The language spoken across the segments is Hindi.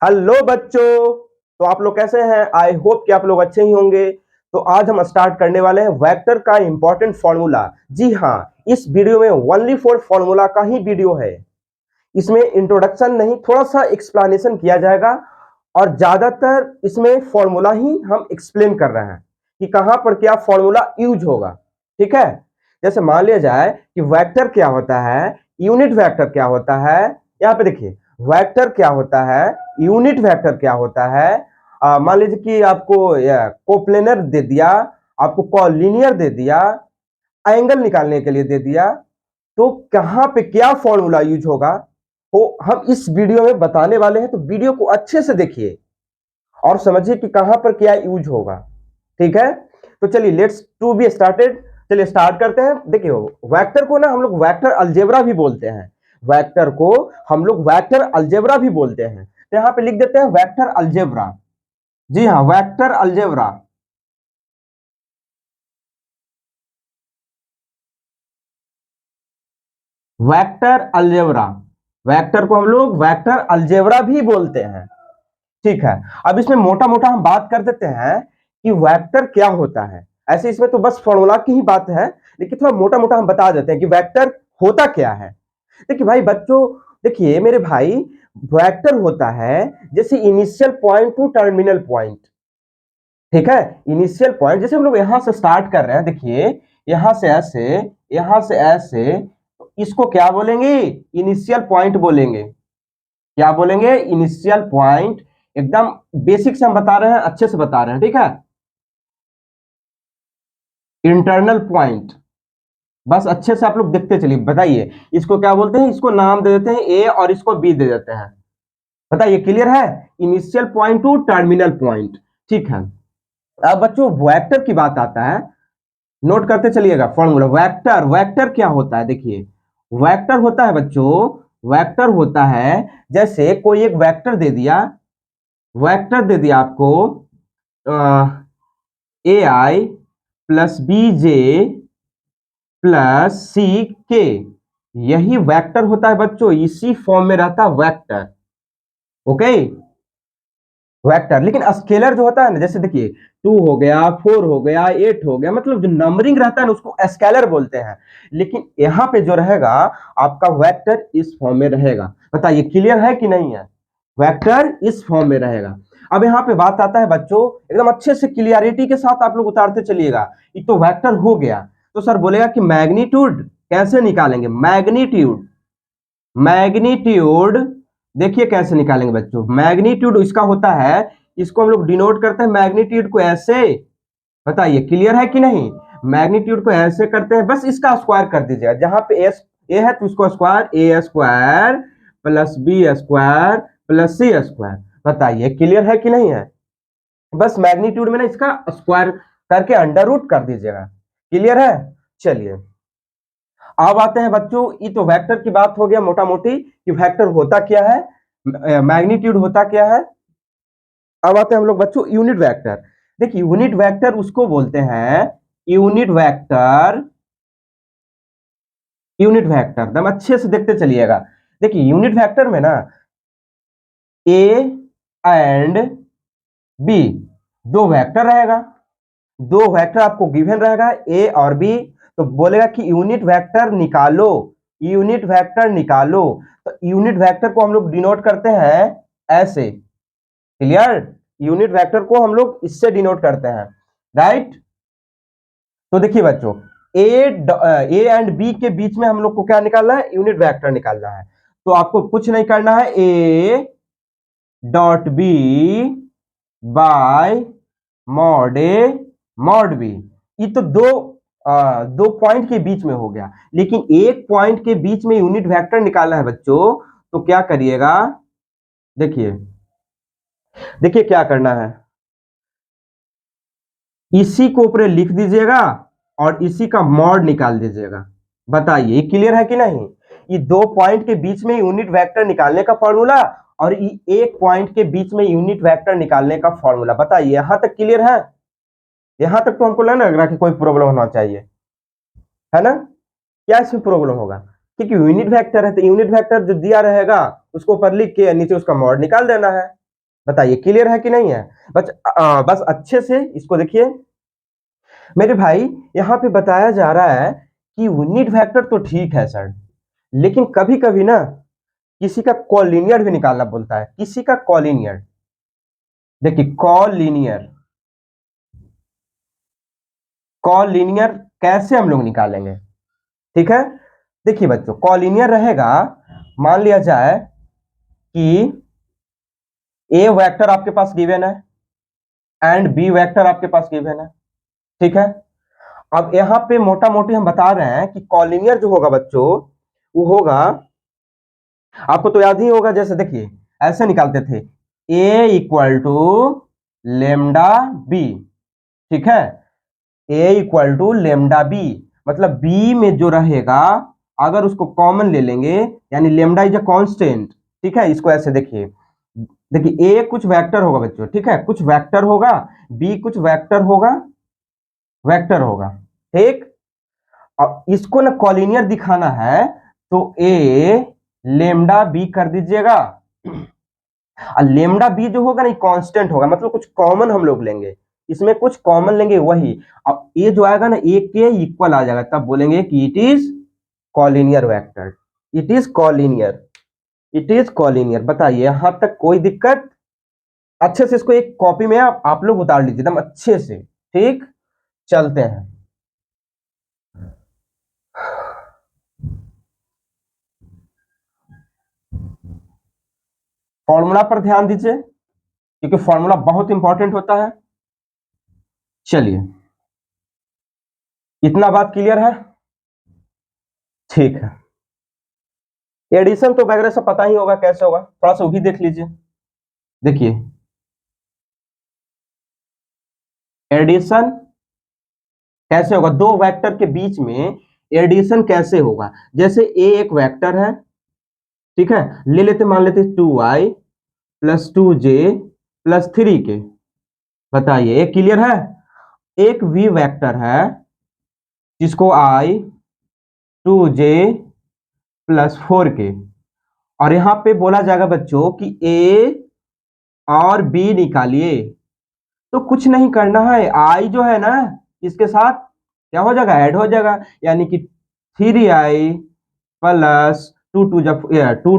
हेलो बच्चों। तो आप लोग कैसे हैं? आई होप कि आप लोग अच्छे ही होंगे। तो आज हम स्टार्ट करने वाले हैं वेक्टर का इंपॉर्टेंट फॉर्मूला। जी हाँ, इस वीडियो में ओनली फॉर फॉर्मूला का ही वीडियो है। इसमें इंट्रोडक्शन नहीं, थोड़ा सा एक्सप्लेनेशन किया जाएगा और ज्यादातर इसमें फॉर्मूला ही हम एक्सप्लेन कर रहे हैं कि कहां पर क्या फॉर्मूला यूज होगा। ठीक है। जैसे मान लिया जाए कि वेक्टर क्या होता है, यूनिट वेक्टर क्या होता है। यहाँ पे देखिए, वेक्टर क्या होता है, यूनिट वेक्टर क्या होता है। मान लीजिए कि आपको कोप्लेनर दे दिया, आपको कॉलिनियर दे दिया, एंगल निकालने के लिए दे दिया, तो कहां पे क्या फॉर्मूला यूज होगा वो हम इस वीडियो में बताने वाले हैं। तो वीडियो को अच्छे से देखिए और समझिए कि कहां पर क्या यूज होगा। ठीक है। तो चलिए लेट्स टू बी स्टार्टेड। चलिए स्टार्ट करते हैं। देखिए, वेक्टर को ना हम लोग वेक्टर अलजेब्रा भी बोलते हैं। वेक्टर को हम लोग वेक्टर अलजेब्रा भी बोलते हैं। तो यहां पे लिख देते हैं वेक्टर अलजेब्रा। जी हाँ, vector algebra. Vector algebra, vector को हम लोग वेक्टर अलजेब्रा भी बोलते हैं। ठीक है। अब इसमें मोटा मोटा हम बात कर देते हैं कि वेक्टर क्या होता है। ऐसे इसमें तो बस फॉर्मूला की ही बात है, लेकिन थोड़ा मोटा मोटा हम बता देते हैं कि वेक्टर होता क्या है। देखिए भाई बच्चों, देखिए मेरे भाई, वेक्टर होता है जैसे initial point two terminal point. ठीक है। इनिशियल पॉइंट जैसे हम लोग यहां से स्टार्ट कर रहे हैं, देखिए यहां से ऐसे, यहां से ऐसे, तो इसको क्या बोलेंगे? इनिशियल पॉइंट बोलेंगे। क्या बोलेंगे? Initial point. एकदम बेसिक से हम बता रहे हैं, अच्छे से बता रहे हैं। ठीक है। इंटरनल पॉइंट, बस अच्छे से आप लोग देखते चलिए। बताइए इसको क्या बोलते हैं? इसको नाम दे देते हैं ए और इसको बी दे देते हैं। बताइए, क्लियर है? Initial point two terminal point. ठीक है। अब बच्चों वेक्टर की बात आता है, नोट करते चलिएगा फॉर्मूला। वेक्टर, वेक्टर क्या होता है? देखिए, वेक्टर होता है बच्चों, वेक्टर होता है जैसे कोई एक वेक्टर दे दिया, वेक्टर दे दिया आपको ए आई प्लस बी जे प्लस सी के, यही वेक्टर होता है बच्चों। इसी फॉर्म में रहता है वेक्टर। Okay, vector. लेकिन स्केलर जो होता है ना, जैसे देखिए 2 हो गया, 4 हो गया, 8 हो गया, मतलब जो नंबरिंग रहता है ना उसको स्केलर बोलते हैं। लेकिन यहां पे जो रहेगा आपका वेक्टर इस फॉर्म में रहेगा। बताइए क्लियर है कि नहीं है? वेक्टर इस फॉर्म में रहेगा। अब यहाँ पे बात आता है बच्चों, एकदम अच्छे से क्लियरिटी के साथ आप लोग उतारते चलिएगा। ये तो वेक्टर हो गया, तो सर बोलेगा कि मैग्नीट्यूड कैसे निकालेंगे? मैग्नीट्यूड, मैग्नीट्यूड देखिए कैसे निकालेंगे बच्चों। मैग्नीट्यूड इसका होता है, इसको हम लोग डिनोट करते हैं मैग्नीट्यूड को ऐसे। बताइए क्लियर है कि नहीं? मैग्नीट्यूड को ऐसे करते हैं, बस इसका स्क्वायर कर दीजिएगा। जहां पे एस ए है तो इसको square, A square plus B square plus C square. बताइए क्लियर है कि नहीं है? बस मैग्नीट्यूड में ना इसका स्क्वायर करके अंडर रूट कर दीजिएगा। क्लियर है? चलिए अब आते हैं बच्चों, ये तो वेक्टर की बात हो गया मोटा मोटी कि वेक्टर होता क्या है, मैग्नीट्यूड होता क्या है। अब आते हैं हम लोग बच्चों यूनिट वेक्टर। देखिए यूनिट वेक्टर उसको बोलते हैं, यूनिट वेक्टर, यूनिट वेक्टर एकदम अच्छे से देखते चलिएगा। देखिए यूनिट वेक्टर में ना ए एंड बी, दो वेक्टर रहेगा, दो वेक्टर आपको गिवन रहेगा ए और बी। तो बोलेगा कि यूनिट वेक्टर निकालो, यूनिट वेक्टर निकालो। तो यूनिट वेक्टर को हम लोग डिनोट करते हैं ऐसे। क्लियर? यूनिट वेक्टर को हम लोग इससे डिनोट करते हैं, राइट। तो देखिए बच्चों, ए एंड बी के बीच में हम लोग को क्या निकालना है? यूनिट वेक्टर निकालना है। तो आपको कुछ नहीं करना है, A dot B by mod A mod B. ये तो दो पॉइंट के बीच में हो गया, लेकिन एक पॉइंट के बीच में यूनिट वेक्टर निकालना है बच्चों। तो क्या करिएगा? देखिए, देखिए क्या करना है, इसी को ऊपर लिख दीजिएगा और इसी का मॉड निकाल दीजिएगा। बताइए क्लियर है कि नहीं? ये दो पॉइंट के बीच में यूनिट वेक्टर निकालने का फॉर्मूला और एक पॉइंट के बीच में यूनिट वेक्टर निकालने का फॉर्मूला। बताइए यहां तक क्लियर है? यहां तक तो हमको लग रहा है कि कोई प्रॉब्लम होना चाहिए, है ना? क्या इसमें प्रॉब्लम होगा? क्योंकि यूनिट वेक्टर है तो यूनिट वेक्टर जो दिया रहेगा उसको ऊपर लिख के नीचे उसका मॉड निकाल देना है। बताइए क्लियर है कि नहीं है? बस अच्छे से इसको देखिए मेरे भाई। यहाँ पे बताया जा रहा है कि यूनिट वेक्टर तो ठीक है सर, लेकिन कभी कभी ना किसी का कॉलिनियर भी निकालना बोलता है, किसी का कॉलिनियर। देखिए कॉलिनियर, कॉलिनियर कैसे हम लोग निकालेंगे, ठीक है? देखिए बच्चों कॉलिनियर रहेगा, मान लिया जाए कि ए वेक्टर आपके पास गिवन है एंड बी वेक्टर आपके पास गिवन है, ठीक है? अब यहां पे मोटा मोटी हम बता रहे हैं कि कॉलिनियर जो होगा बच्चों, वो होगा, आपको तो याद ही होगा, जैसे देखिए ऐसे निकालते थे, ए इक्वल टू लेमडा बी, ठीक है? ए इक्वल टू लेमडा बी, मतलब बी में जो रहेगा अगर उसको कॉमन ले लेंगे, यानी लेमडा इज अ कांस्टेंट, ठीक है? इसको ऐसे देखिए, देखिए ए कुछ वेक्टर होगा बच्चों, ठीक है? कुछ वेक्टर होगा, बी कुछ वेक्टर होगा, वेक्टर होगा, ठीक? अब इसको ना कॉलिनियर दिखाना है तो ए लेमडा बी कर दीजिएगा, और लेमडा बी जो होगा ना कांस्टेंट होगा, मतलब कुछ कॉमन हम लोग लेंगे, इसमें कुछ कॉमन लेंगे वही। अब ये जो आएगा ना ए के इक्वल आ जाएगा, तब बोलेंगे कि it is collinear vector, it is collinear, it is collinear. बताइए यहां तक कोई दिक्कत? अच्छे से इसको एक कॉपी में आप लोग उतार लीजिए एकदम अच्छे से, ठीक? चलते हैं, फॉर्मूला पर ध्यान दीजिए क्योंकि फॉर्मूला बहुत इंपॉर्टेंट होता है। चलिए इतना बात क्लियर है, ठीक है? एडिशन तो वगैरह सब पता ही होगा कैसे होगा, थोड़ा सा वो भी देख लीजिए। देखिए एडिशन कैसे होगा, दो वेक्टर के बीच में एडिशन कैसे होगा? जैसे ए एक वेक्टर है, ठीक है? ले लेते, मान लेते 2i plus 2j plus 3k। बताइए ये क्लियर है? एक वी वेक्टर है जिसको i 2j प्लस 4k, और यहां पे बोला जाएगा बच्चों कि ए और बी निकालिए। तो कुछ नहीं करना है, आई जो है ना इसके साथ क्या हो जाएगा, ऐड हो जाएगा, यानी कि 3i plus 2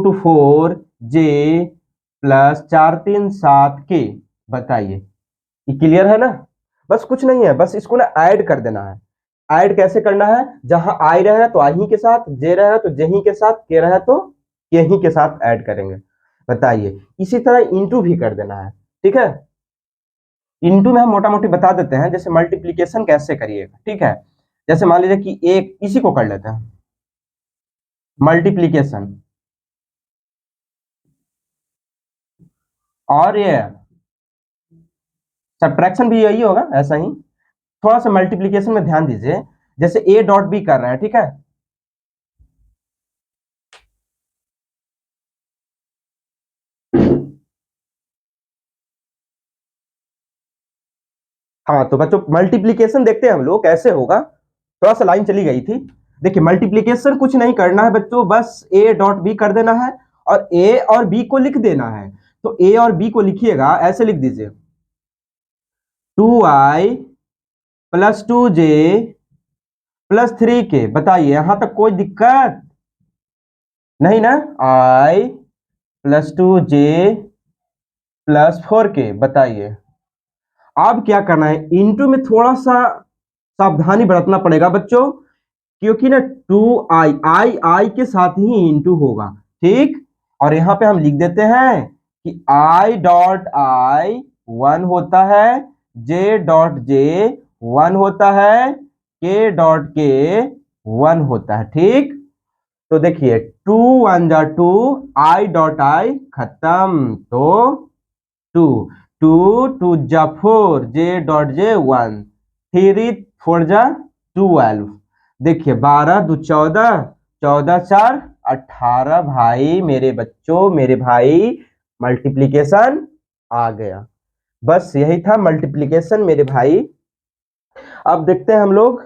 to 4 J plus 4 3 7 के। बताइए ये क्लियर है ना? बस कुछ नहीं है, बस इसको ना ऐड कर देना है। ऐड कैसे करना है? जहां आई रहे तो आई ही के साथ, जे रहे तो जे ही के साथ, के रहे तो के ही के साथ ऐड करेंगे। बताइए इसी तरह इंटू भी कर देना है, ठीक है? इंटू में हम मोटा मोटी बता देते हैं, जैसे मल्टीप्लीकेशन कैसे करिएगा, ठीक है? जैसे मान लीजिए कि एक इसी को कर लेते हैं मल्टीप्लीकेशन, और ये सब्ट्रैक्शन भी यही होगा ऐसा ही। थोड़ा सा मल्टीप्लीकेशन में ध्यान दीजिए, जैसे ए डॉट बी कर रहे हैं, ठीक है? हाँ तो बच्चों मल्टीप्लीकेशन देखते हैं हम लोग कैसे होगा, थोड़ा सा लाइन चली गई थी। देखिए मल्टीप्लीकेशन कुछ नहीं करना है बच्चों, बस ए डॉट बी कर देना है और ए और बी को लिख देना है। तो ए और बी को लिखिएगा, ऐसे लिख दीजिए 2i plus 2j plus 3k। बताइए यहां तक कोई दिक्कत नहीं ना? i plus 2j plus 4k। बताइए अब क्या करना है, इंटू में थोड़ा सा सावधानी बरतना पड़ेगा बच्चों, क्योंकि ना 2i आई आई के साथ ही इंटू होगा, ठीक? और यहां पे हम लिख देते हैं कि i डॉट आई 1 होता है, j डॉट जे 1 होता है, k डॉट के 1 होता है, ठीक? तो देखिए 2 1 जा 2, आई डॉट आई खत्म, तो 2 2 2 जा 4, जे डॉट जे 1, 3 4 जा 12। देखिए 12 2 14, 14 4 18। भाई मेरे बच्चों, मेरे भाई मल्टीप्लीकेशन आ गया। बस यही था मल्टीप्लीकेशन मेरे भाई। अब देखते हैं हम लोग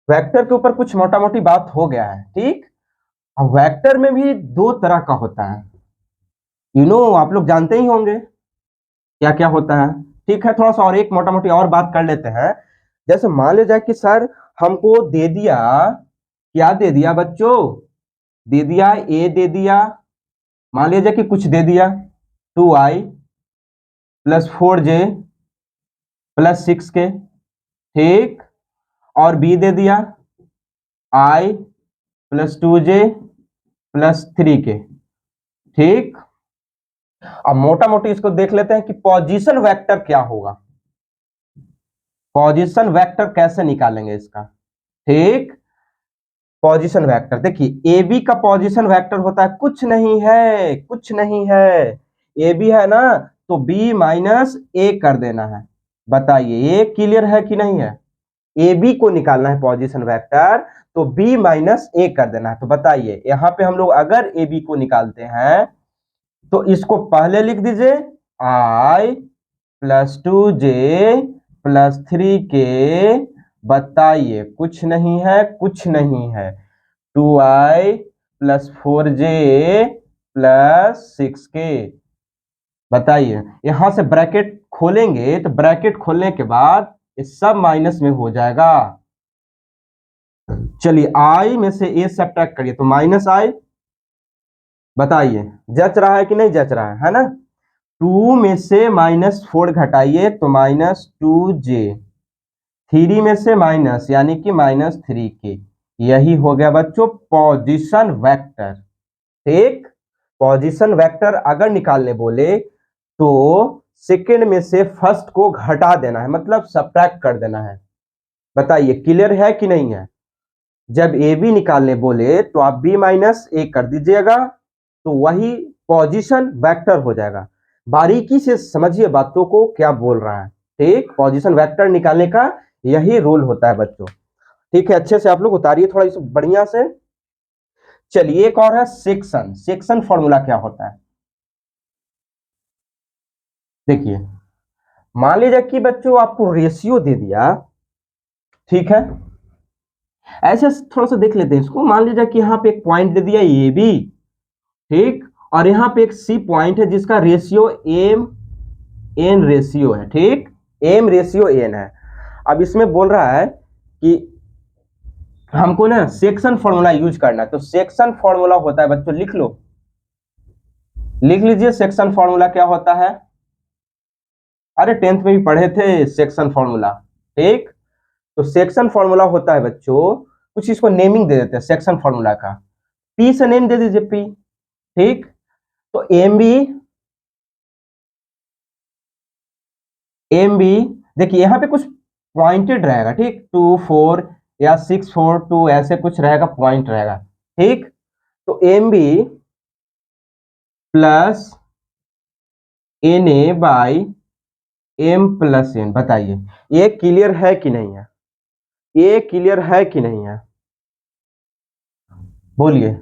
वेक्टर के ऊपर कुछ मोटा मोटी बात हो गया है, ठीक? अब वेक्टर में भी दो तरह का होता है, आप लोग जानते ही होंगे। क्या क्या होता है। ठीक है, थोड़ा सा और एक मोटा मोटी और बात कर लेते हैं। जैसे मान लिया जाए कि सर हमको दे दिया, क्या दे दिया बच्चों, दे दिया ए दे दिया, मान लिया जाए कि कुछ दे दिया 2i plus 4j plus 6k, ठीक, और बी दे दिया i plus 2j plus 3k, ठीक। अब मोटा मोटी इसको देख लेते हैं कि पोजीशन वेक्टर क्या होगा, पोजीशन वेक्टर कैसे निकालेंगे इसका, ठीक। पोजीशन वेक्टर देखिए, ए बी का पोजीशन वेक्टर होता है, कुछ नहीं है, कुछ नहीं है, ए बी है ना, तो बी माइनस ए कर देना है। बताइए ये क्लियर है कि नहीं है। ए बी को निकालना है पोजीशन वेक्टर, तो बी माइनस ए कर देना है। तो बताइए यहां पे हम लोग अगर ए बी को निकालते हैं तो इसको पहले लिख दीजिए आई प्लस 2j प्लस 3k। बताइए कुछ नहीं है, कुछ नहीं है, 2i plus 4j plus 6k। बताइए यहां से ब्रैकेट खोलेंगे तो ब्रैकेट खोलने के बाद ये सब माइनस में हो जाएगा। चलिए i में से a सब्ट्रैक्ट करिए तो माइनस i। बताइए जच रहा है कि नहीं जच रहा है ना। 2 में से -4 घटाइए तो -2j, 3 में से माइनस यानी कि -3k। यही हो गया बच्चों पोजीशन वेक्टर, ठीक। पोजीशन वेक्टर अगर निकालने बोले तो सेकंड में से फर्स्ट को घटा देना है, मतलब सब्ट्रैक्ट कर देना है। बताइए क्लियर है कि नहीं है। जब ए बी निकालने बोले तो आप बी माइनस ए कर दीजिएगा तो वही पोजीशन वेक्टर हो जाएगा। बारीकी से समझिए बातों को क्या बोल रहा है, ठीक। पोजीशन वेक्टर निकालने का यही रूल होता है बच्चों, ठीक है। अच्छे से आप लोग उतारिए थोड़ा इस बढ़िया से। चलिए एक और है सेक्शन, सेक्शन फॉर्मूला क्या होता है। देखिए मान लीजिए कि बच्चों आपको रेशियो दे दिया, ठीक है। ऐसे थोड़ा सा देख लेते हैं इसको। मान लीजिए कि यहाँ पे एक पॉइंट दे दिया ए बी, ठीक, और यहाँ पे एक सी पॉइंट है जिसका रेशियो एम एन रेशियो है, ठीक, एम रेशियो एन है। अब इसमें बोल रहा है कि हमको ना सेक्शन फॉर्मूला यूज करना है। तो सेक्शन फॉर्मूला होता है बच्चों, लिख लो, लिख लीजिए सेक्शन फॉर्मूला क्या होता है। अरे 10th में भी पढ़े थे सेक्शन फॉर्मूला, ठीक। तो सेक्शन फॉर्मूला होता है बच्चों, कुछ इसको नेमिंग दे देते हैं सेक्शन फॉर्मूला का, पी से नेम दे दीजिए पी, ठीक। तो एम बी देखिए यहाँ पे कुछ पॉइंटेड रहेगा, ठीक, 2 4 या 6 4 2 ऐसे कुछ रहेगा, पॉइंट रहेगा, ठीक। तो M B plus N A by M plus N. बताइए ये क्लियर है कि नहीं है, ये क्लियर है कि नहीं है, बोलिए।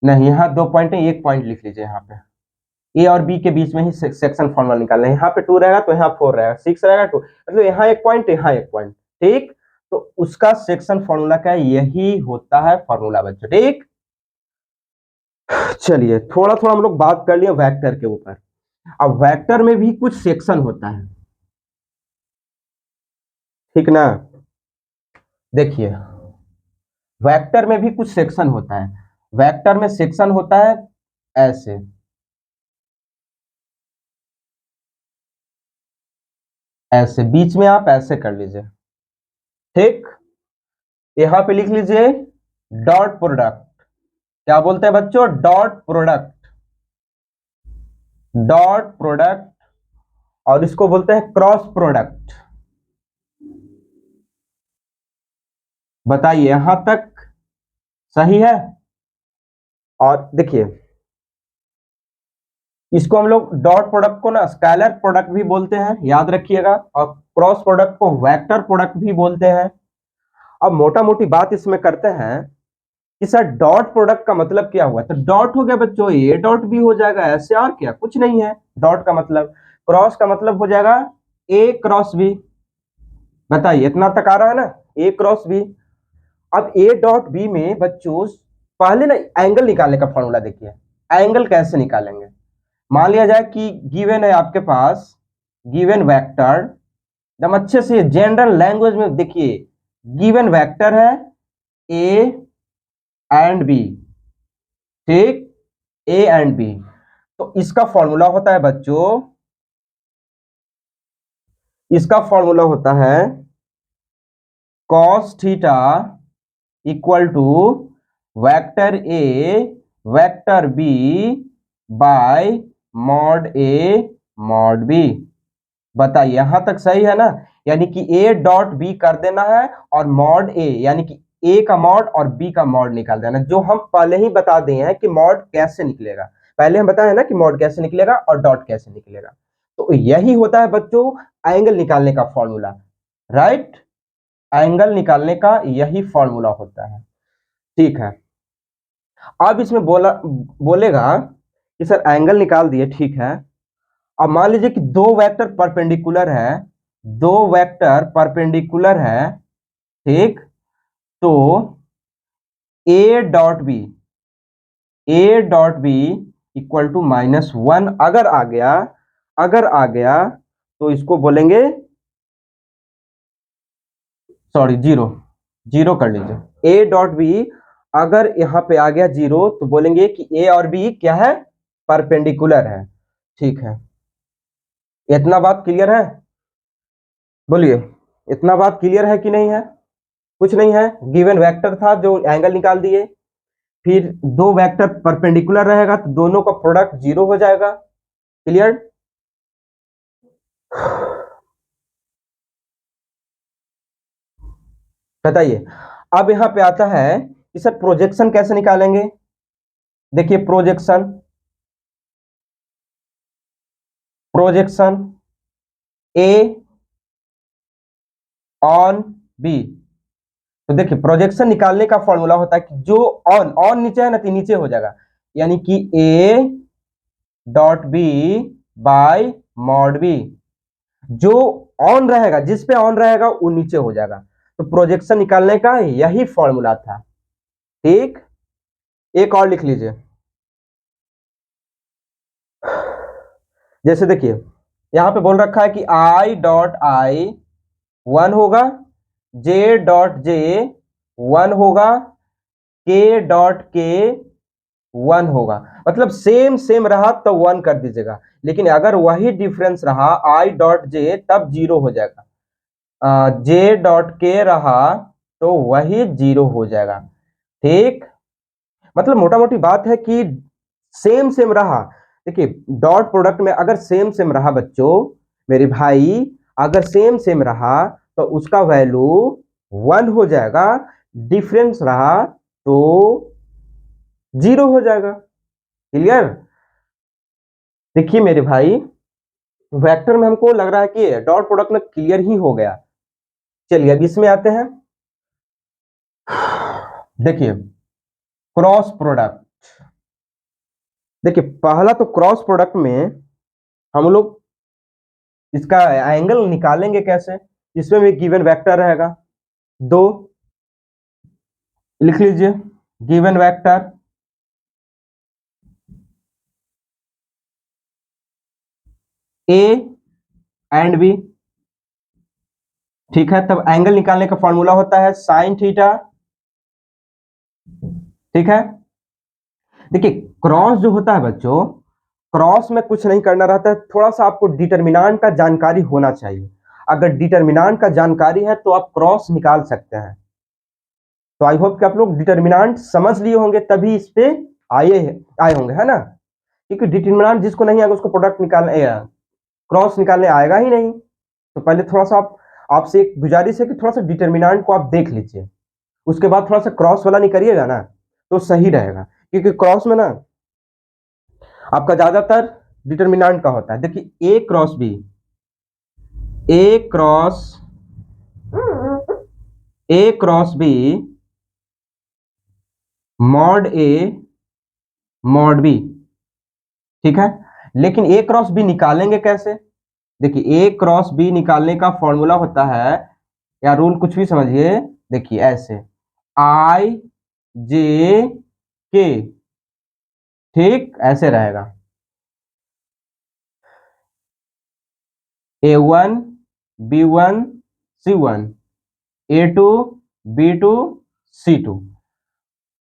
नहीं यहाँ 2 पॉइंट है, 1 पॉइंट लिख लीजिए। यहाँ पे ए और बी के बीच में ही सेक्शन फॉर्मूला निकालना है। यहाँ पे 2 रहेगा तो यहाँ 4 रहेगा, 6 रहेगा 2, मतलब यहाँ 1 पॉइंट यहाँ 1 पॉइंट, ठीक। तो उसका सेक्शन फॉर्मूला का यही होता है फॉर्मूला बच्चों, ठीक। चलिए थोड़ा थोड़ा हम लोग बात कर लिए वेक्टर के ऊपर। अब वेक्टर में भी कुछ सेक्शन होता है, ठीक ना। देखिए वेक्टर में भी कुछ सेक्शन होता है। वेक्टर में सेक्शन होता है ऐसे, ऐसे बीच में आप ऐसे कर लीजिए, ठीक। यहां पे लिख लीजिए डॉट प्रोडक्ट। क्या बोलते हैं बच्चों, डॉट प्रोडक्ट, डॉट प्रोडक्ट। और इसको बोलते हैं क्रॉस प्रोडक्ट। बताइए यहां तक सही है। और देखिए इसको हम लोग डॉट प्रोडक्ट को ना स्केलर प्रोडक्ट भी बोलते हैं, याद रखिएगा, और क्रॉस प्रोडक्ट को वेक्टर प्रोडक्ट भी बोलते हैं। अब मोटा मोटी बात इसमें करते हैं कि सर डॉट प्रोडक्ट का मतलब क्या हुआ। तो डॉट हो गया बच्चों, ये डॉट भी हो जाएगा ऐसे, और क्या, कुछ नहीं है डॉट का मतलब। क्रॉस का मतलब हो जाएगा ए क्रॉस बी। बताइए इतना तक आ रहा है ना, ए क्रॉस बी। अब ए डॉट बी में बच्चों पहले ना एंगल निकालने का फॉर्मूला देखिए। एंगल कैसे निकालेंगे, मान लिया जाए कि गिवन है आपके पास, गिवन वेक्टर, एकदम अच्छे से जनरल लैंग्वेज में देखिए, गिवन वेक्टर है ए एंड बी, ठीक, ए एंड बी। तो इसका फॉर्मूला होता है बच्चों, इसका फॉर्मूला होता है cos theta equal to vector A vector B by mod A mod B. बताइए यहां तक सही है ना? यानी कि ए डॉट बी कर देना है और मॉड ए यानी कि ए का मॉड और बी का मॉड निकाल देना, जो हम पहले ही बता दिए हैं कि मॉड कैसे निकलेगा। पहले हम बताए ना कि मॉड कैसे निकलेगा और डॉट कैसे निकलेगा। तो यही होता है बच्चों एंगल निकालने का फॉर्मूला, राइट? एंगल निकालने का यही फॉर्मूला होता है, ठीक है। अब इसमें बोलेगा कि सर एंगल निकाल दिए, ठीक है। अब मान लीजिए कि दो वेक्टर परपेंडिकुलर है, दो वेक्टर परपेंडिकुलर है, ठीक। तो A dot B, A dot B equal to -1 अगर आ गया, अगर आ गया तो इसको बोलेंगे, सॉरी जीरो, जीरो कर लीजिए। ए डॉट बी अगर यहां पे आ गया जीरो तो बोलेंगे कि ए और बी क्या है, परपेंडिकुलर है, ठीक है। इतना बात क्लियर है? बोलिए, इतना बात क्लियर है कि नहीं है? कुछ नहीं है, गिवन वेक्टर था जो एंगल निकाल दिए, फिर दो वेक्टर परपेंडिकुलर रहेगा तो दोनों का प्रोडक्ट जीरो हो जाएगा। क्लियर? बताइए। अब यहां पे आता है कि सर प्रोजेक्शन कैसे निकालेंगे? देखिए projection, projection A on B. तो देखिए प्रोजेक्शन निकालने का फॉर्मूला होता है कि जो ऑन, ऑन नीचे है ना तो नीचे हो जाएगा, यानी कि A dot B by mod B. जो ऑन रहेगा, जिस पे ऑन रहेगा वो नीचे हो जाएगा। तो प्रोजेक्शन निकालने का यही फॉर्मूला था, ठीक। एक और लिख लीजिए, जैसे देखिए यहां पे बोल रखा है कि आई डॉट आई 1 होगा, जे डॉट जे 1 होगा, के डॉट के 1 होगा। मतलब सेम सेम रहा तो 1 कर दीजिएगा, लेकिन अगर वही डिफरेंस रहा आई डॉट जे तब जीरो हो जाएगा, जे डॉट के रहा तो वही जीरो हो जाएगा, ठीक। मतलब मोटा मोटी बात है कि सेम सेम रहा। देखिए डॉट प्रोडक्ट में अगर सेम सेम रहा बच्चों, मेरे भाई, अगर सेम सेम रहा तो उसका वैल्यू 1 हो जाएगा, डिफरेंस रहा तो जीरो हो जाएगा। क्लियर? देखिए मेरे भाई, वेक्टर में हमको लग रहा है कि डॉट प्रोडक्ट में क्लियर ही हो गया। चलिए अब इसमें आते हैं। देखिए क्रॉस प्रोडक्ट, देखिए पहला तो क्रॉस प्रोडक्ट में हम लोग इसका एंगल निकालेंगे कैसे? इसमें भी गिवन वेक्टर रहेगा दो, लिख लीजिए given vector A and B, ठीक है। तब एंगल निकालने का फॉर्मूला होता है साइन थीटा, ठीक है। देखिए क्रॉस जो होता है बच्चों, क्रॉस में कुछ नहीं करना रहता है, थोड़ा सा आपको डिटर्मिनेंट का जानकारी होना चाहिए। अगर डिटर्मिनेंट का जानकारी है तो आप क्रॉस निकाल सकते हैं। तो आई होप कि आप लोग डिटर्मिनेंट समझ लिए होंगे तभी इस पे आए आए होंगे, है ना? क्योंकि डिटर्मिनेंट जिसको नहीं आएगा उसको प्रोडक्ट निकालने, क्रॉस निकालने आएगा ही नहीं। तो पहले थोड़ा सा आप, आपसे एक गुजारिश है कि थोड़ा सा डिटर्मिनेंट को आप देख लीजिए, उसके बाद थोड़ा सा क्रॉस वाला निकलिएगा ना तो सही रहेगा। क्योंकि क्रॉस में ना आपका ज्यादातर डिटर्मिनेंट का होता है। देखिए ए cross B, A cross, A cross B mod A mod B, ठीक है। लेकिन ए क्रॉस बी निकालेंगे कैसे? देखिए ए क्रॉस बी निकालने का फॉर्मूला होता है, या रूल कुछ भी समझिए, देखिए ऐसे आई जे के, ठीक ऐसे रहेगा। A1 B1 C1 A2 B2 C2।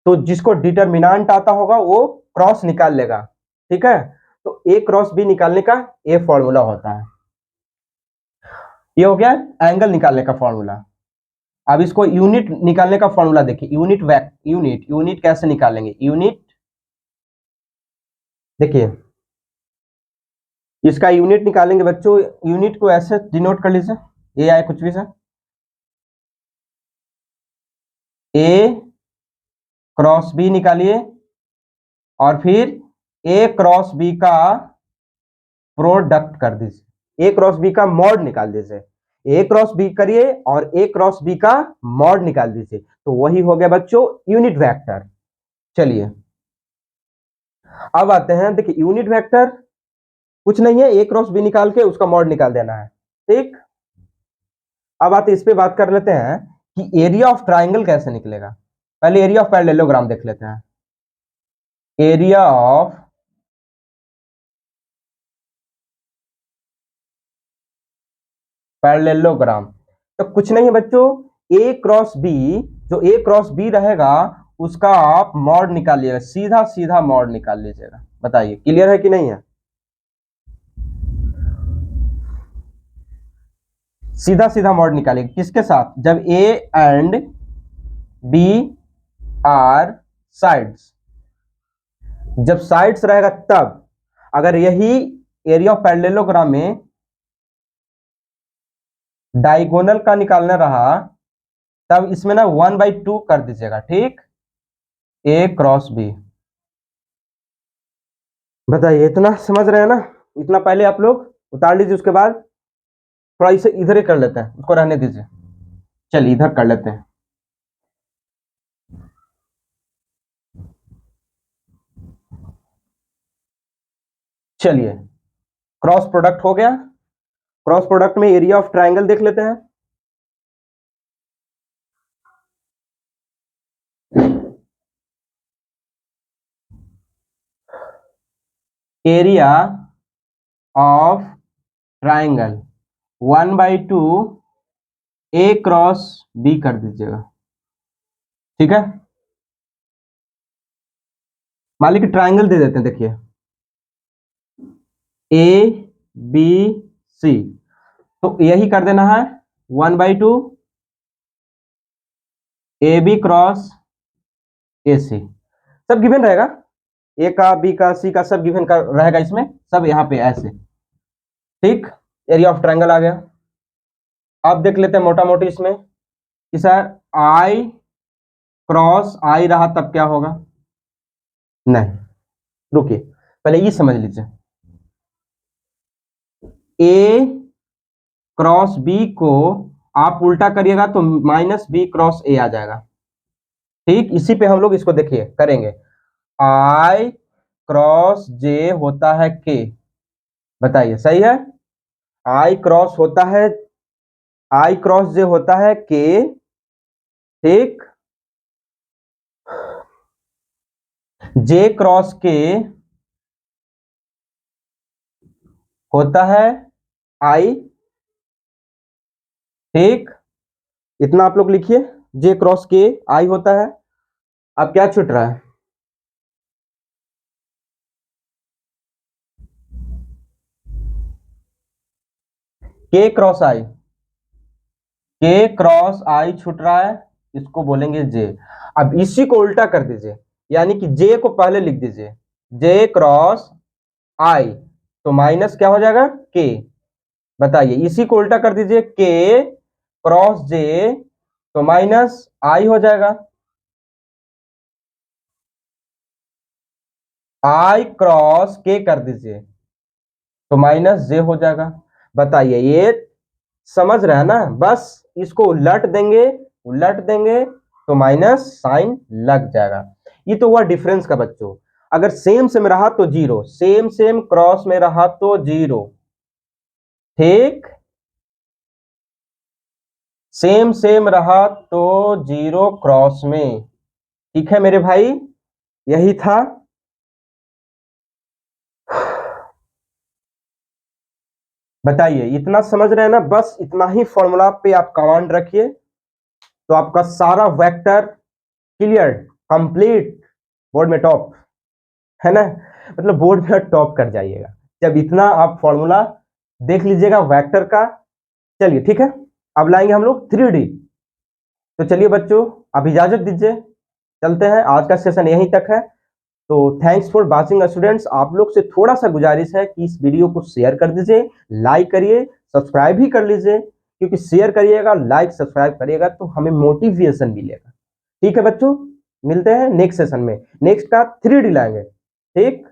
तो जिसको डिटरमिनेंट आता होगा वो क्रॉस निकाल लेगा, ठीक है। तो ए क्रॉस बी निकालने का ये फॉर्मूला होता है। ये हो गया एंगल निकालने का फॉर्मूला। अब इसको यूनिट निकालने का फॉर्मूला देखिए, यूनिट कैसे निकालेंगे, यूनिट देखिए, इसका यूनिट निकालेंगे बच्चों। यूनिट को ऐसे डिनोट कर लीजिए, ए आए कुछ भी से, ए क्रॉस बी निकालिए और फिर ए क्रॉस बी का प्रोडक्ट कर दीजिए, ए क्रॉस बी का मॉड निकाल दीजिए। ए क्रॉस बी करिए और ए क्रॉस बी का मॉड निकाल दीजिए, तो वही हो गया बच्चों यूनिट वेक्टर। चलिए अब आते हैं, देखिए यूनिट वेक्टर कुछ नहीं है, ए क्रॉस बी निकाल के उसका मॉड निकाल देना है, ठीक। अब आते इस पे बात कर लेते हैं कि एरिया ऑफ ट्राइंगल कैसे निकलेगा। पहले एरिया ऑफ पैरेललोग्राम देख लेते हैं। एरिया ऑफ पैरेललोग्राम तो कुछ नहीं है बच्चों, ए क्रॉस बी, जो ए क्रॉस बी रहेगा उसका आप मॉड निकालिएगा, सीधा सीधा मॉड निकाल लीजिएगा। बताइए क्लियर है कि नहीं है, सीधा सीधा मॉड निकालिएगा किसके साथ, जब A and B are sides, जब साइड्स रहेगा तब। अगर यही एरिया ऑफ पैरेललोग्राम में डायगोनल का निकालना रहा तब इसमें ना 1/2 कर दीजिएगा, ठीक। ए क्रॉस बी, बताइए इतना समझ रहे हैं ना। इतना पहले आप लोग उतार लीजिए, उसके बाद थोड़ा इसे इधर ही कर लेते हैं, उसको रहने दीजिए। चलिए इधर कर लेते हैं। चलिए क्रॉस प्रोडक्ट हो गया। क्रॉस प्रोडक्ट में एरिया ऑफ ट्राइंगल देख लेते हैं। Area of triangle 1/2 A cross B कर दीजिएगा, ठीक है। मान लीजिए ट्राइंगल दे देते हैं, देखिए ए बी सी, तो यही कर देना है 1/2 ए बी क्रॉस ए सी, सब गिवन रहेगा, ए का बी का सी का सब गिवन का रहेगा इसमें, सब यहाँ पे ऐसे, ठीक। एरिया ऑफ ट्राइंगल आ गया। अब देख लेते हैं मोटा मोटी इसमें कि सर आई क्रॉस आई रहा तब क्या होगा। नहीं, रुकिए पहले ये समझ लीजिए, ए क्रॉस बी को आप उल्टा करिएगा तो -b क्रॉस ए आ जाएगा, ठीक। इसी पे हम लोग इसको देखिए करेंगे, आई क्रॉस जे होता है के, बताइए सही है। आई क्रॉस होता है, आई क्रॉस जे होता है के, ठीक। जे क्रॉस के होता है आई, ठीक। इतना आप लोग लिखिए, जे क्रॉस के आई होता है। अब क्या छूट रहा है, के क्रॉस आई, के क्रॉस आई छूट रहा है, इसको बोलेंगे जे। अब इसी को उल्टा कर दीजिए, यानी कि जे को पहले लिख दीजिए, जे क्रॉस आई, तो माइनस क्या हो जाएगा के। बताइए इसी को उल्टा कर दीजिए, के क्रॉस जे, तो माइनस आई हो जाएगा। आई क्रॉस के कर दीजिए तो माइनस जे हो जाएगा। बताइए ये समझ रहे हैं ना, बस इसको उलट देंगे तो माइनस साइन लग जाएगा। ये तो हुआ डिफरेंस का बच्चों। अगर सेम सेम रहा तो जीरो, सेम सेम क्रॉस में रहा तो जीरो, ठीक। सेम सेम रहा तो जीरो क्रॉस में, ठीक है मेरे भाई, यही था। बताइए, इतना समझ रहे हैं ना? बस इतना ही फॉर्मूला पे आप कमांड रखिए तो आपका सारा वेक्टर क्लियर, कंप्लीट, बोर्ड में टॉप, है ना? मतलब बोर्ड में टॉप कर जाइएगा जब इतना आप फॉर्मूला देख लीजिएगा वेक्टर का। चलिए ठीक है, अब लाएंगे हम लोग 3D। तो चलिए बच्चों, अब इजाजत दीजिए, चलते हैं, आज का सेशन यहीं तक है। तो थैंक्स फॉर वॉचिंग स्टूडेंट्स। आप लोग से थोड़ा सा गुजारिश है कि इस वीडियो को शेयर कर दीजिए, लाइक करिए, सब्सक्राइब भी कर लीजिए, क्योंकि शेयर करिएगा, लाइक सब्सक्राइब करिएगा तो हमें मोटिवेशन मिलेगा। ठीक है बच्चों, मिलते हैं नेक्स्ट सेशन में, नेक्स्ट का 3D लाएंगे। ठीक।